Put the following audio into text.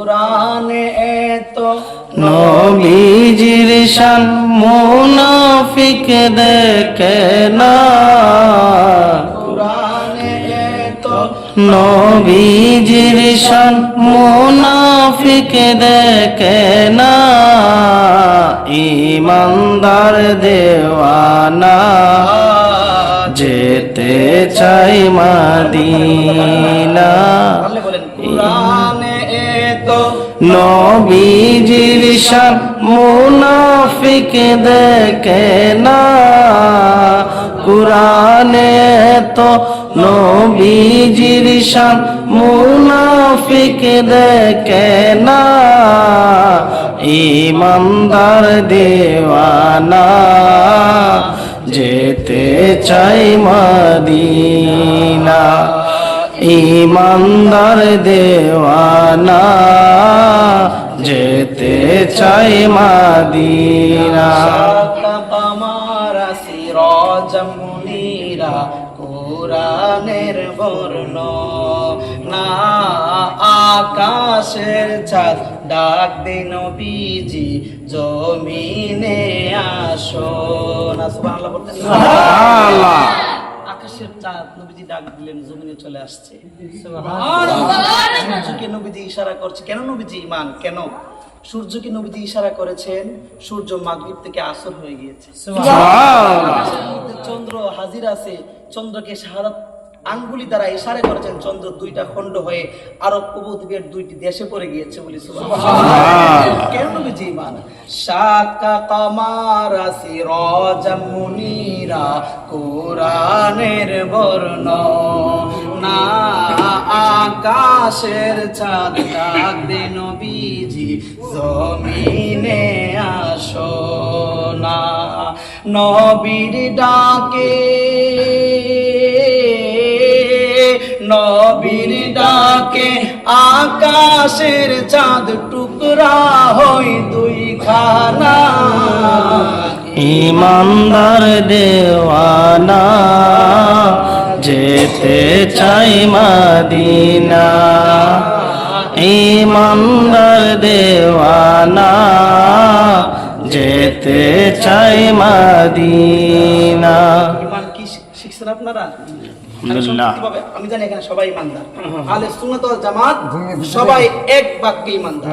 কুরআনে এত নবীজির শান মুনাফিক দেখে না, কুরআনে এত নবীজির শান মুনাফিক দেখে না, ঈমানদার দেওয়ানা যেতে চাই মদিনা। বলেন কুরআনে এত নবীজির শান মুনাফিক দেখে না, কুরআনে তো নবীজির শান মুনাফিক দেখে না, ঈমানদার দেওয়ানা যেতে চাই মদিনা। ঈমানদার দেওয়ানা যেতে চাই মদিনা। কামারা সিরাজাম মুনীরা কুরআনের বর্ণনা, আকাশের চাঁদ ডাক দে নবীজি জমিনে আসো না। সুবহানাল্লাহ বলতেন না? সুবহানাল্লাহ। আকাশের চাঁদ নবীজি ডাক দিলেন, জমিনে চলে আসছে। সুবহানাল্লাহ। সূর্যকে নবীজি ইশারা করছে। কেন নবীজি ঈমান? কেন সূর্যকে নবীজি ইশারা করেছেন? সূর্য মাগরিব থেকে আসর হয়ে গিয়েছে। সুবহানাল্লাহ। আকাশের মধ্যে চন্দ্র হাজির আছে, চন্দ্রকে শাহাদাত আঙ্গুলি দ্বারা ইশারা করেছেন। চন্দ্র দুইটা খণ্ড হয়ে আরব উপদ্বীপের দুইটি দেশে পড়ে গিয়েছে বলি সুবহানাল্লাহ। কেন নবীজি ঈমান? শাকা কামারা সিরাজাম মুনীরা কুরআনের বর্ণনা, আকাশের চাঁদ ডাক দে নবীজি জমিনে আসো না। নবীর ডাকে, নবীর ডাকে আকাশের চাঁদ টুকরা হই দুই খানা, ঈমানদার দেওয়ানা যেতে চাই মদিনা। ঈমানদার দেওয়ানা যেতে চাই মদিনা। ঈমান কি শিখছেন আপনারা? আলহামদুলিল্লাহ। আমি জানি এখানে সবাই ঈমানদার। আহলে সুন্নাত ওয়াল জামাত সবাই এক বাক্যে ঈমানদার।